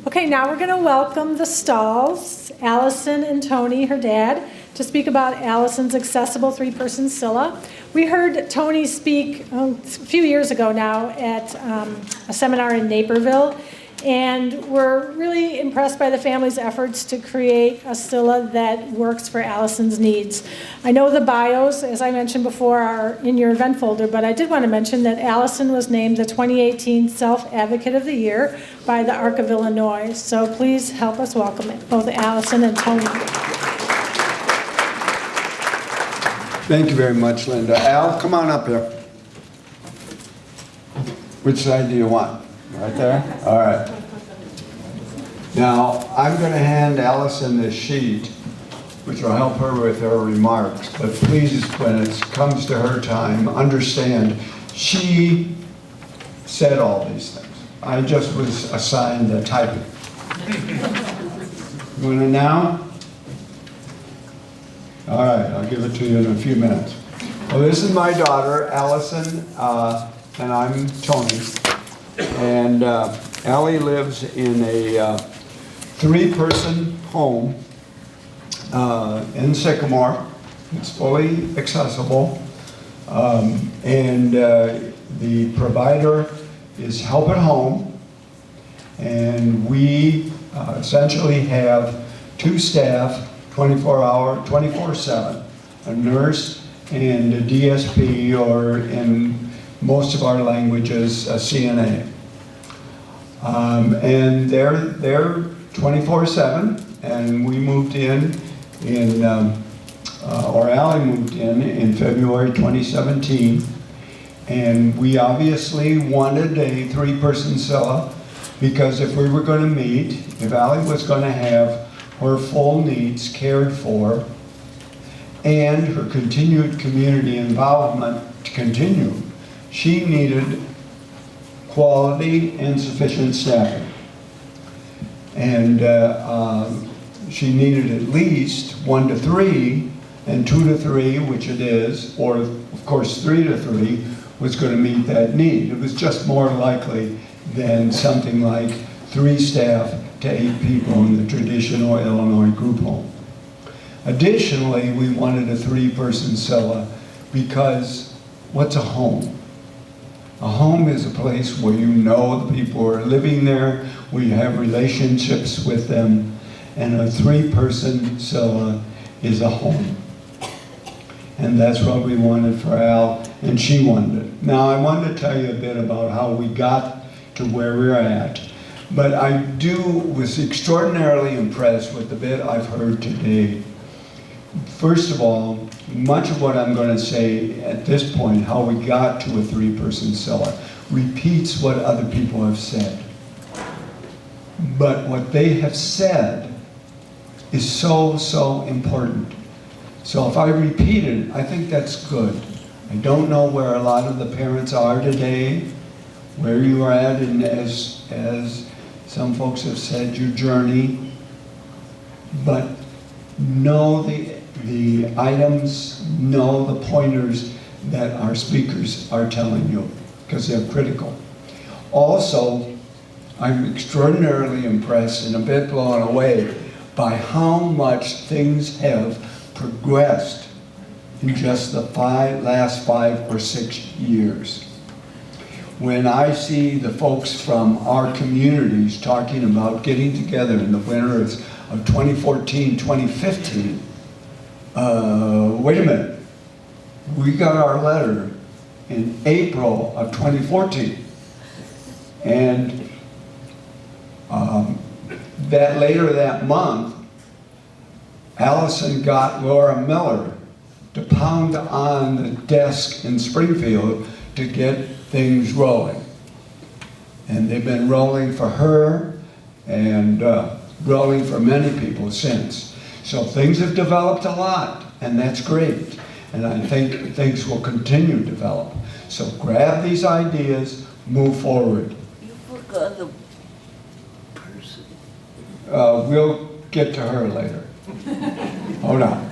Okay, now we're going to welcome the Stalls, Allison and Tony, her dad, to speak about Allison's accessible three-person CILA. We heard Tony speak a few years ago now at a seminar in Naperville, and we're really impressed by the family's efforts to create a CILA that works for Allison's needs. I know the bios, as I mentioned before, are in your event folder, but I did want to mention that Allison was named the 2018 Self-Advocate of the Year by the Arc of Illinois. So please help us welcome both Allison and Tony. Thank you very much, Linda. Al, come on up here. Which side do you want? Right there? All right. Now, I'm going to hand Allison this sheet, which will help her with her remarks. But please, when it comes to her time, understand she said all these things. I just was assigned the typing. You want it now? All right, I'll give it to you in a few minutes. Well, this is my daughter, Allison, and I'm Tony. And Allie lives in a three-person home in Sycamore. It's fully accessible. And the provider is Help at Home. And we essentially have two staff, 24/7, a nurse and a DSP, or in most of our languages, a CNA. And they're 24/7, and we moved in, or Allie moved in February 2017, and we obviously wanted a three-person CILA, because if we were going to meet, if Allie was going to have her full needs cared for, and her continued community involvement to continue, she needed quality and sufficient staffing. And she needed at least 1 to 3, and 2 to 3, which it is, or of course 3 to 3, was going to meet that need. It was just more likely than something like 3 staff to 8 people in the traditional Illinois group home. Additionally, we wanted a three-person CILA because what's a home? A home is a place where you know the people who are living there, where you have relationships with them, and a three-person CILA is a home. And that's what we wanted for Al, and she wanted it. Now, I wanted to tell you a bit about how we got to where we're at, but I was extraordinarily impressed with the bit I've heard today. First of all, much of what I'm going to say at this point, how we got to a three-person CILA, repeats what other people have said. But what they have said is so important. So if I repeat it, I think that's good. I don't know where a lot of the parents are today, where you are at, and as some folks have said, your journey. But know the items, know the pointers that our speakers are telling you, because they're critical. Also, I'm extraordinarily impressed and a bit blown away by how much things have progressed in just the last 5 or 6 years. When I see the folks from our communities talking about getting together in the winter of 2014, 2015, wait a minute, we got our letter in April of 2014. And that later that month, Allison got Laura Miller to pound on the desk in Springfield to get things rolling. And they've been rolling for her and rolling for many people since. So things have developed a lot, and that's great. And I think things will continue to develop. So grab these ideas, move forward. You forgot the person. We'll get to her later. Hold on.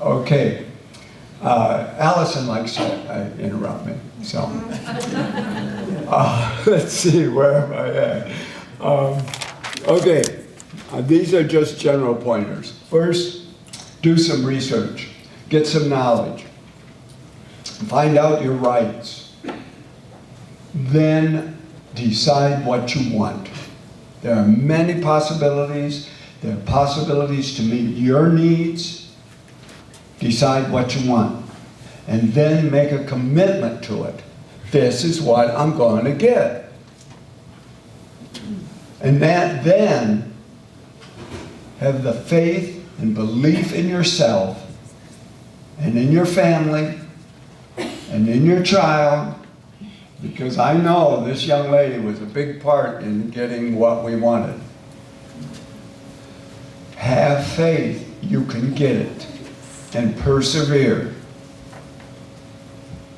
Okay. Allison likes to interrupt me. So let's see, where am I at? Okay, these are just general pointers. First, do some research, get some knowledge, find out your rights, then decide what you want. There are many possibilities. There are possibilities to meet your needs. Decide what you want, and then make a commitment to it. This is what I'm going to get. And then have the faith and belief in yourself and in your family and in your child, because I know this young lady was a big part in getting what we wanted. Have faith you can get it, and persevere.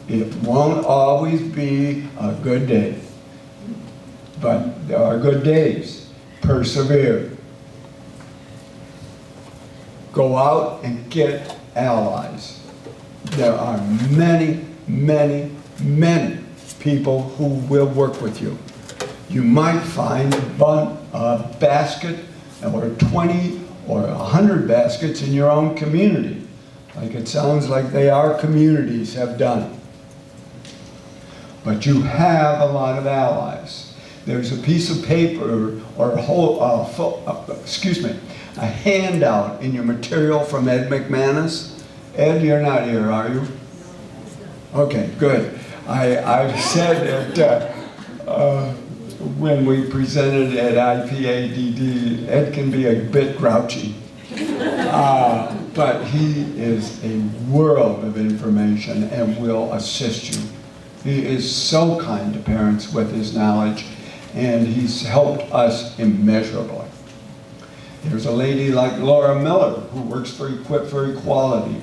It won't always be a good day, but there are good days. Persevere. Go out and get allies. There are many, many, many people who will work with you. You might find a basket or 20 or 100 baskets in your own community, like it sounds like our communities have done. But you have a lot of allies. There's a piece of paper or a handout in your material from Ed McManus. Ed, you're not here, are you? Okay, good. I said that when we presented at IPADD, Ed can be a bit grouchy. But he is a world of information and will assist you. He is so kind to parents with his knowledge, and he's helped us immeasurably. There's a lady like Laura Miller, who works for Equip for Equality.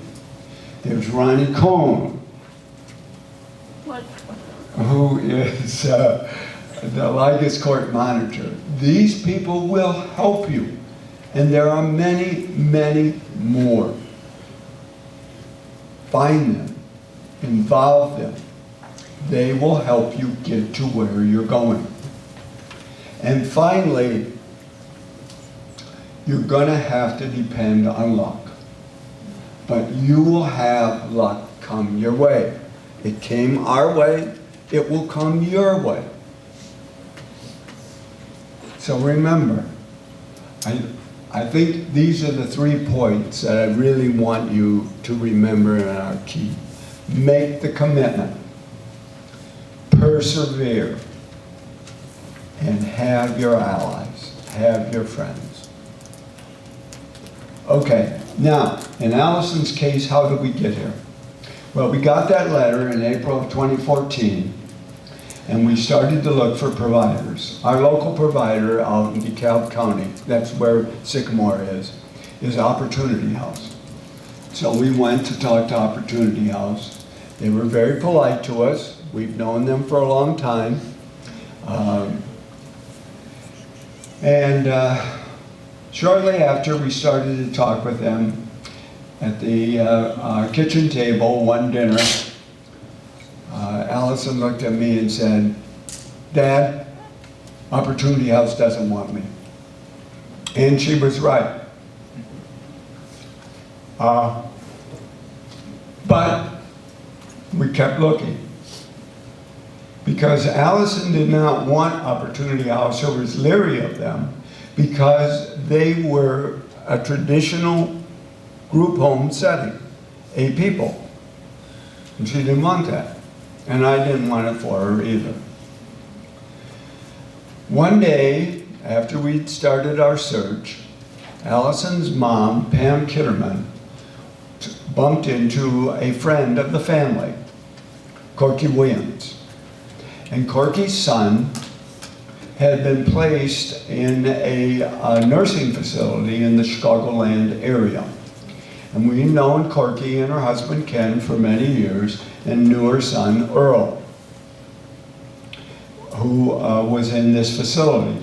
There's Ronnie Cohn, who is the Ligas Court monitor. These people will help you, and there are many, many more. Find them, involve them. They will help you get to where you're going. And finally, you're going to have to depend on luck. But you will have luck come your way. It came our way, it will come your way. So remember, I think these are the 3 points that I really want you to remember and are key. Make the commitment. Persevere. And have your allies. Have your friends. Okay, now, in Allison's case, how did we get here? Well, we got that letter in April of 2014, and we started to look for providers. Our local provider out in DeKalb County, that's where Sycamore is Opportunity House. So we went to talk to Opportunity House. They were very polite to us. We've known them for a long time. Shortly after, we started to talk with them at the kitchen table one dinner. Allison looked at me and said, "Dad, Opportunity House doesn't want me." And she was right. But we kept looking. Because Allison did not want Opportunity House, or was leery of them, because they were a traditional group home setting, 8 people. And she didn't want that. And I didn't want it for her either. One day, after we'd started our search, Allison's mom, Pam Kitterman, bumped into a friend of the family, Corky Williams. And Corky's son had been placed in a nursing facility in the Chicagoland area. And we'd known Corky and her husband Ken for many years, and knew her son Earl, who was in this facility.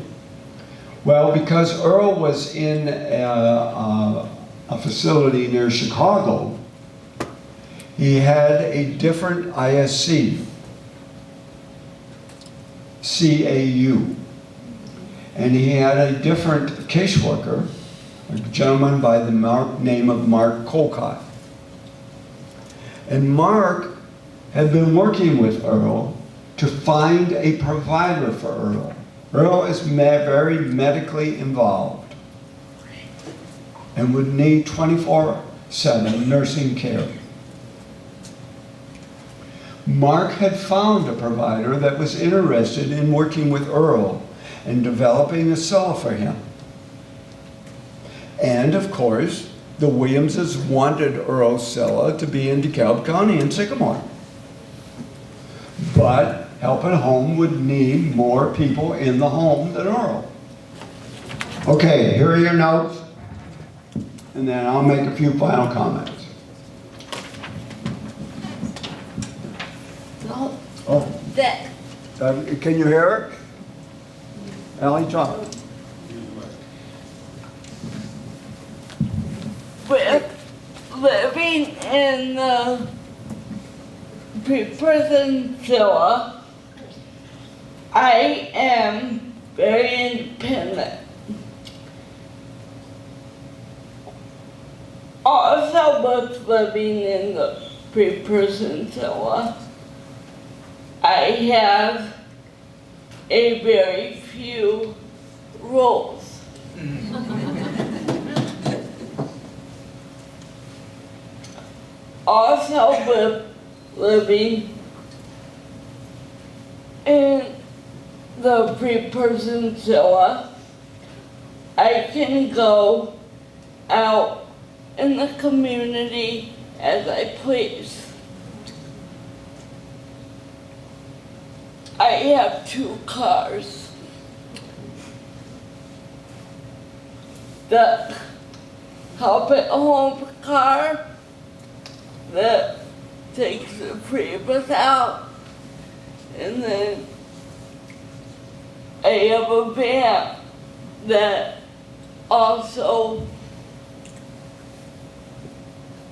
Well, because Earl was in a facility near Chicago, he had a different ISC, CAU. and he had a different caseworker, a gentleman by the name of Mark Colcott. And Mark had been working with Earl to find a provider for Earl. Earl is very medically involved and would need 24/7 nursing care. Mark had found a provider that was interested in working with Earl and developing a CILA for him. And of course, the Williamses wanted Earl's CILA to be in DeKalb County in Sycamore. But Help at Home would need more people in the home than Earl. Okay, here are your notes, and then I'll make a few final comments. Oh, That, can you hear it? Allie, talk. with living in the prison CILA, I am very independent. Also, with living in the prison CILA, I have a very few rules. Also, with living in the prison CILA, I can go out in the community as I please. I have 2 cars. The Help at Home car that takes the Prius out, and then I have a van that also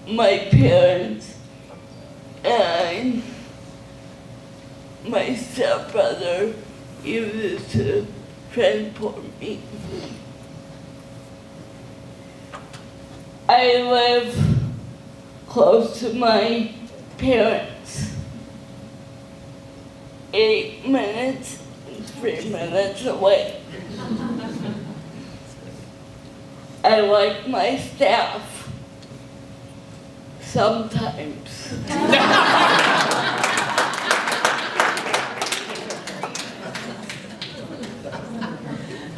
my parents and my stepbrother uses to transport me. I live close to my parents, 8 minutes and 3 minutes away. I like my staff sometimes.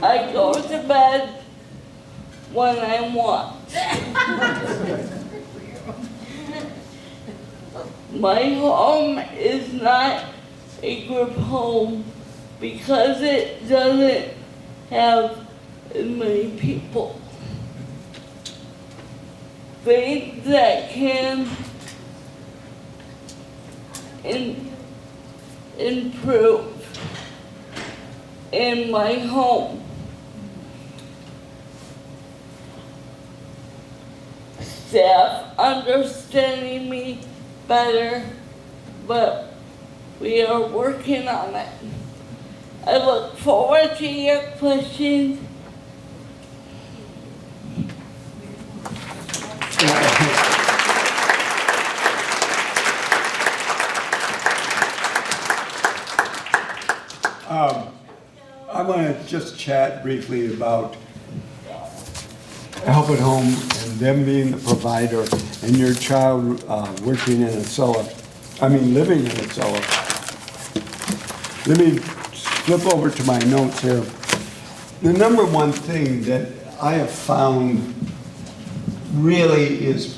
I go to bed when I want. My home is not a group home because it doesn't have as many people. Things that can improve in my home. Staff understanding me better, but we are working on it. I look forward to your questions. I want to just chat briefly about Help at Home and them being the provider and your child working in a CILA, living in a CILA. Let me flip over to my notes here. The number one thing that I have found really is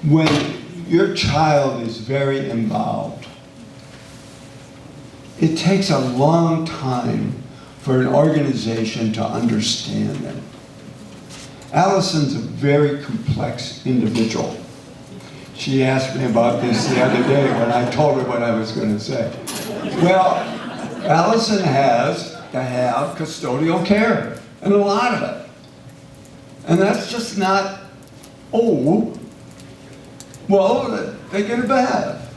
when your child is very involved, it takes a long time for an organization to understand them. Allison's a very complex individual. She asked me about this the other day when I told her what I was going to say. Well, Allison has to have custodial care, and a lot of it. And that's just not, well, they get a bath.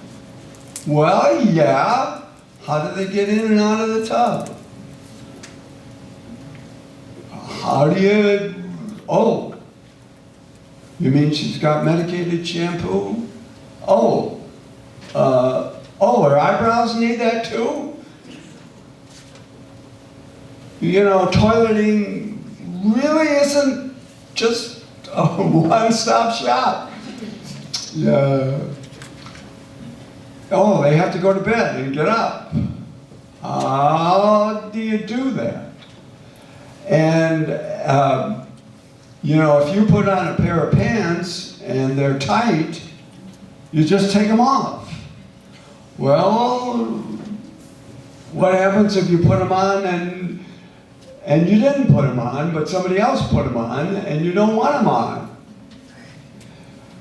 Well, yeah. How do they get in and out of the tub? how do you, oh, you mean she's got medicated shampoo? Oh, her eyebrows need that too? You know, toileting really isn't just a one-stop shop. Yeah. Oh, they have to go to bed and get up. How do you do that? And, you know, if you put on a pair of pants and they're tight, you just take them off. Well, what happens if you put them on and you didn't put them on, but somebody else put them on and you don't want them on?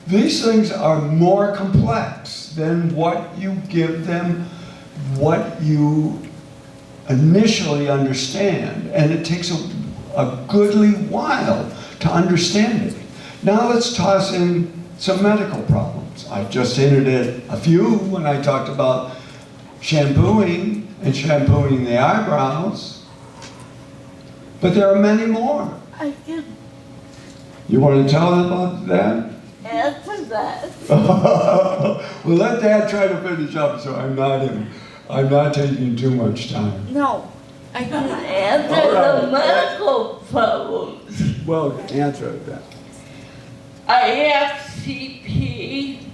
These things are more complex than what you give them, what you initially understand, and it takes a goodly while to understand it. Now let's toss in some medical problems. I just hinted at a few when I talked about shampooing and shampooing the eyebrows, but there are many more. I can You want to tell them about that? answer that. Well, let Dad try to finish up so I'm not taking too much time. No, I can answer All right. the medical problems. Well, answer that. I have CP,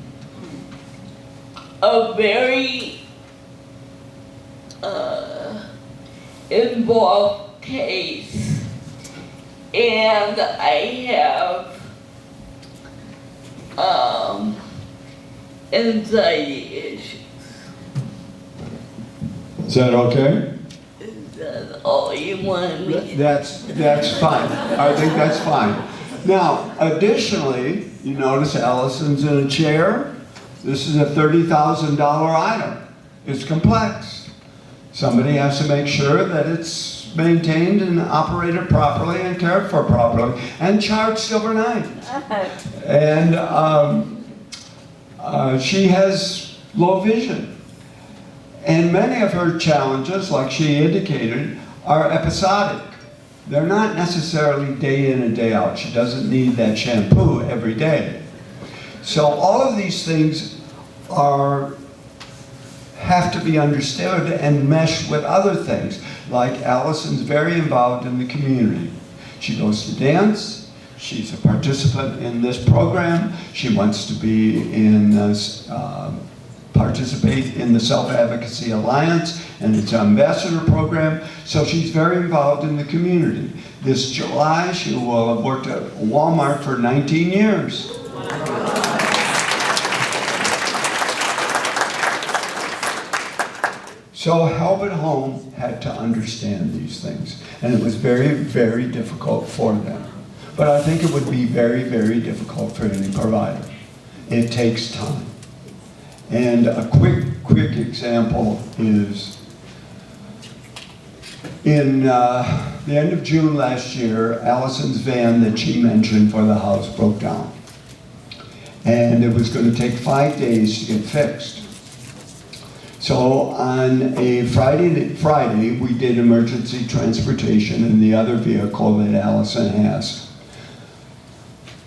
a very involved case, and I have anxiety issues. Is that okay? Is that all you wanted me to? That's fine. I think that's fine. Now, additionally, you notice Allison's in a chair. This is a $30,000 item. It's complex. Somebody has to make sure that it's maintained and operated properly and cared for properly and charged overnight. And she has low vision. And many of her challenges, like she indicated, are episodic. They're not necessarily day in and day out. She doesn't need that shampoo every day. So all of these things have to be understood and mesh with other things. Like Allison's very involved in the community. She goes to dance. She's a participant in this program. She wants to be in participate in the Self-Advocacy Alliance and its ambassador program. So she's very involved in the community. This July, she will have worked at Walmart for 19 years. So Help at Home had to understand these things, and it was very, very difficult for them. But I think it would be very, very difficult for any provider. It takes time. And a quick example is in the end of June last year, Allison's van that she mentioned for the house broke down. And it was going to take 5 days to get fixed. So on a Friday, we did emergency transportation in the other vehicle that Allison has.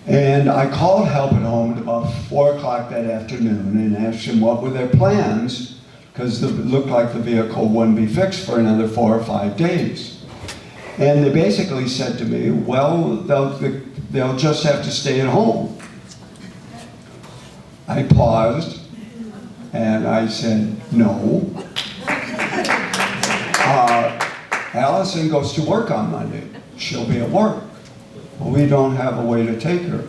And I called Help at Home at about 4 o'clock that afternoon and asked them what were their plans, because it looked like the vehicle wouldn't be fixed for another 4 or 5 days. And they basically said to me, well, they'll just have to stay at home. I paused and I said, no. Allison goes to work on Monday. She'll be at work. We don't have a way to take her.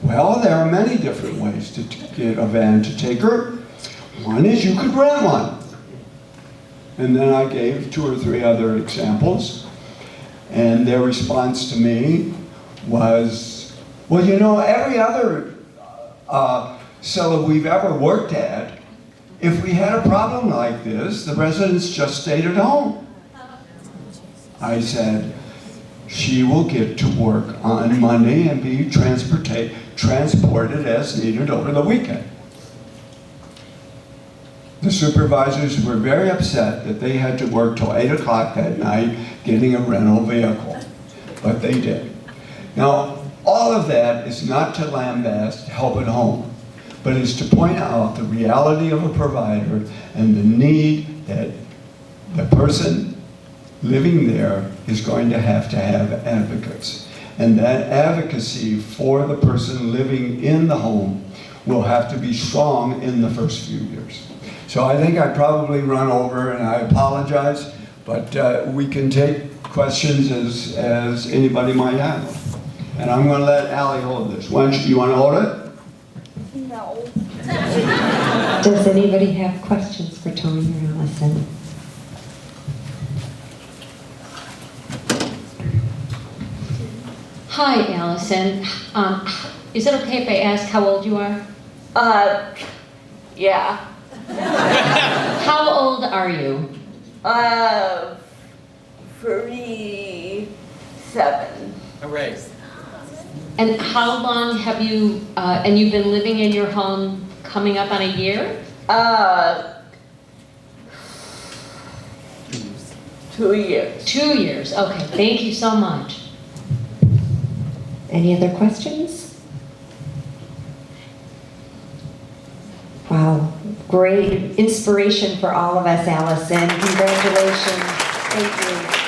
Well, there are many different ways to get a van to take her. One is you could rent one. And then I gave 2 or 3 other examples. And their response to me was, well, you know, every other CILA we've ever worked at, if we had a problem like this, the residents just stayed at home. I said, she will get to work on Monday and be transported as needed over the weekend. The supervisors were very upset that they had to work till 8 o'clock that night getting a rental vehicle, but they did. Now, all of that is not to lambast Help at Home, but is to point out the reality of a provider and the need that the person living there is going to have advocates. And that advocacy for the person living in the home will have to be strong in the first few years. So I think I probably run over, and I apologize, but we can take questions as anybody might have. And I'm going to let Allie hold this. You want to hold it? No. Does anybody have questions for Tony or Allison? Hi, Allison. Is it okay if I ask how old you are? Yeah. How old are you? 37. Hooray. And how long have you, and you've been living in your home coming up on a year? 2 years. 2 years, okay, thank you so much. Any other questions? Wow, great inspiration for all of us, Allison. Congratulations. Thank you.